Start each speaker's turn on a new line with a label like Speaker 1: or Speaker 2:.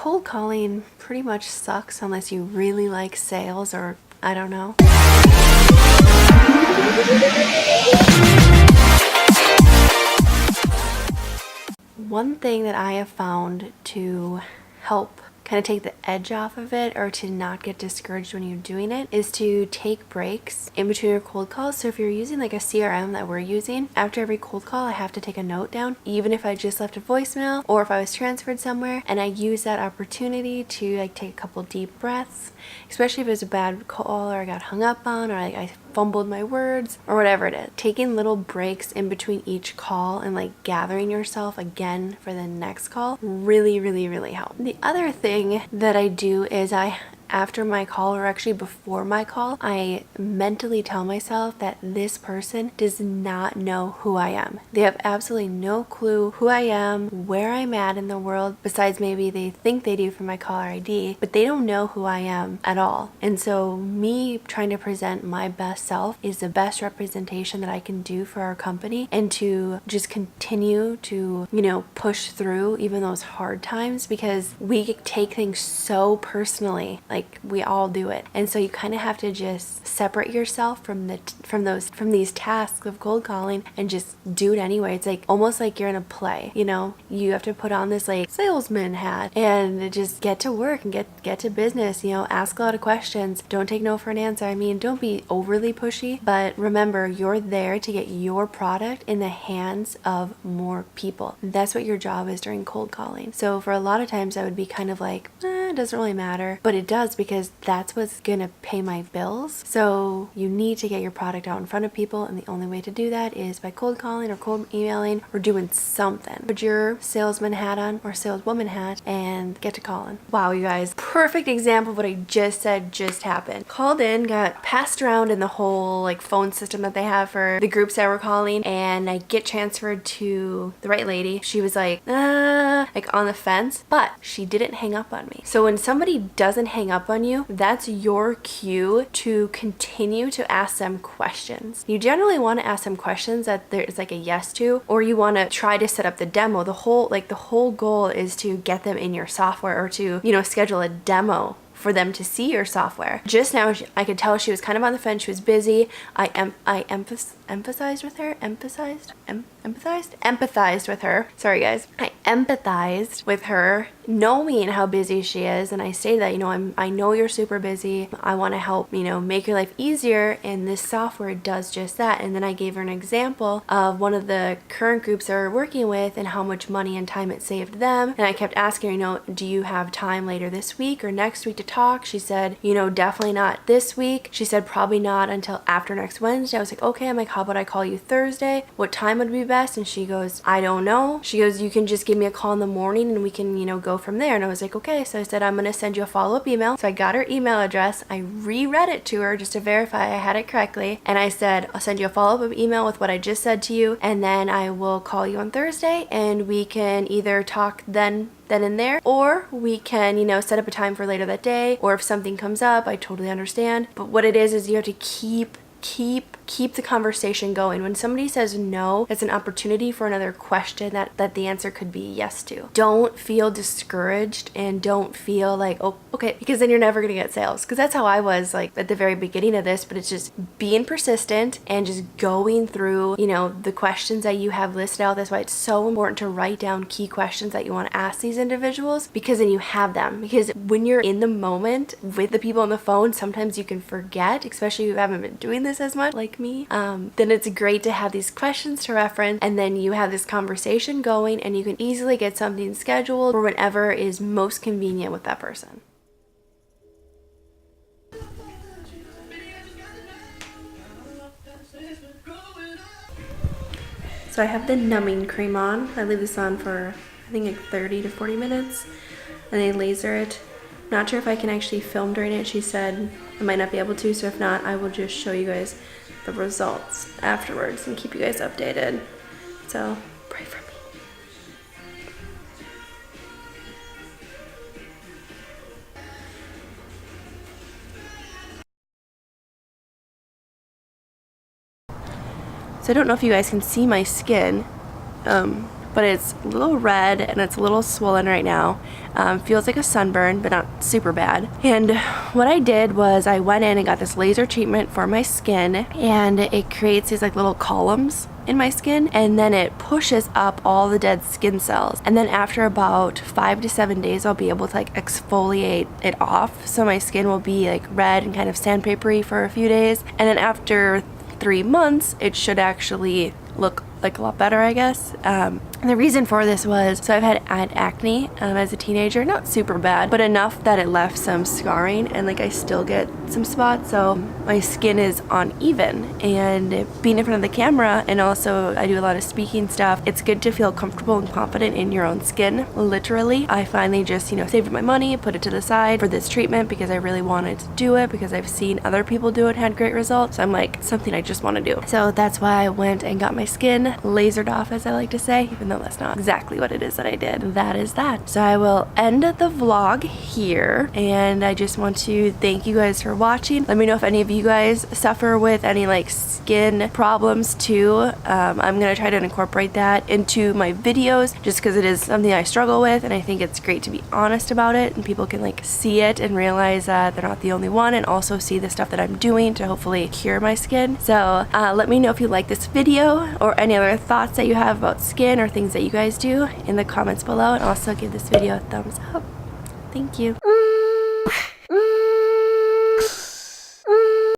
Speaker 1: cold calling pretty much sucks unless you really like sales, or I don't know. One thing that I have found to help kind of take the edge off of it, or to not get discouraged when you're doing it, is to take breaks in between your cold calls. So if you're using like a CRM that we're using, after every cold call I have to take a note down, even if I just left a voicemail or if I was transferred somewhere, and I use that opportunity to like take a couple deep breaths, especially if it was a bad call or I got hung up on, or like I fumbled my words or whatever it is. Taking little breaks in between each call and like gathering yourself again for the next call really helps. The other thing that I do is after my call, or actually before my call, I mentally tell myself that this person does not know who I am. They have absolutely no clue who I am, where I'm at in the world, besides maybe they think they do from my caller ID, but they don't know who I am at all. And so me trying to present my best self is the best representation that I can do for our company, and to just continue to, push through even those hard times, because we take things so personally. Like, we all do it, and so you kind of have to just separate yourself from these tasks of cold calling and just do it anyway. It's like almost like you're in a play. You have to put on this like salesman hat and just get to work and get to business. Ask a lot of questions. Don't take no for an answer. I mean, don't be overly pushy, but remember, you're there to get your product in the hands of more people. That's what your job is during cold calling. So for a lot of times I would be kind of like, it doesn't really matter, but it does, because that's what's gonna pay my bills. So you need to get your product out in front of people, and the only way to do that is by cold calling or cold emailing or doing something. Put your salesman hat on, or saleswoman hat, and get to calling. Wow, you guys, perfect example of what I just said just happened. Called in, got passed around in the whole like phone system that they have for the groups that we're calling, and I get transferred to the right lady. She was like on the fence, but she didn't hang up on me. So when somebody doesn't hang up on you, that's your cue to continue to ask them questions. You generally want to ask them questions that there's like a yes to, or you want to try to set up the demo. The whole goal is to get them in your software, or to, schedule a demo for them to see your software. Just now, I could tell she was kind of on the fence. She was busy. I empathized with her. Sorry guys. I empathized with her, knowing how busy she is, and I say that, I know you're super busy. I want to help, make your life easier, and this software does just that. And then I gave her an example of one of the current groups that we're working with and how much money and time it saved them. And I kept asking her, do you have time later this week or next week to talk? She said, definitely not this week. She said probably not until after next Wednesday. I was like, okay. I'm like, how about I call you Thursday? What time would be best? And she goes, I don't know. She goes, you can just give me a call in the morning and we can, go from there. And I was like, okay. So I said, I'm going to send you a follow-up email. So I got her email address. I reread it to her just to verify I had it correctly. And I said, I'll send you a follow-up email with what I just said to you, and then I will call you on Thursday, and we can either talk then and there, or we can, set up a time for later that day, or if something comes up, I totally understand. But what it is you have to keep the conversation going. When somebody says no, it's an opportunity for another question that the answer could be yes to. Don't feel discouraged, and don't feel like, oh, okay, because then you're never gonna get sales. Because that's how I was like at the very beginning of this. But it's just being persistent and just going through, the questions that you have listed out. That's why it's so important to write down key questions that you want to ask these individuals, because then you have them. Because when you're in the moment with the people on the phone, sometimes you can forget, especially if you haven't been doing this as much like me. Then it's great to have these questions to reference, and then you have this conversation going, and you can easily get something scheduled for whenever is most convenient with that person. So I have the numbing cream on. I leave this on for I think like 30 to 40 minutes, and I laser it. Not sure if I can actually film during it. She said I might not be able to, so if not, I will just show you guys the results afterwards and keep you guys updated. So pray for me. So I don't know if you guys can see my skin, but it's a little red and it's a little swollen right now. Feels like a sunburn, but not super bad. And what I did was I went in and got this laser treatment for my skin, and it creates these like little columns in my skin, and then it pushes up all the dead skin cells, and then after about 5 to 7 days I'll be able to like exfoliate it off, so my skin will be like red and kind of sandpapery for a few days, and then after 3 months it should actually look like a lot better, I guess. And the reason for this was, so I've had acne as a teenager, not super bad, but enough that it left some scarring, and like I still get some spots, so my skin is uneven. And being in front of the camera, and also I do a lot of speaking stuff, it's good to feel comfortable and confident in your own skin. Literally, I finally just, saved my money, put it to the side for this treatment because I really wanted to do it, because I've seen other people do it and had great results. So I'm like, something I just want to do. So that's why I went and got my skin lasered off, as I like to say, even though that's not exactly what it is that I did. That is that. So I will end the vlog here, and I just want to thank you guys for watching. Let me know if any of you guys suffer with any like skin problems too. I'm gonna try to incorporate that into my videos, just because it is something I struggle with, and I think it's great to be honest about it, and people can like see it and realize that they're not the only one, and also see the stuff that I'm doing to hopefully cure my skin. So let me know if you like this video, or any other thoughts that you have about skin or things that you guys do in the comments below, and also give this video a thumbs up. Thank you.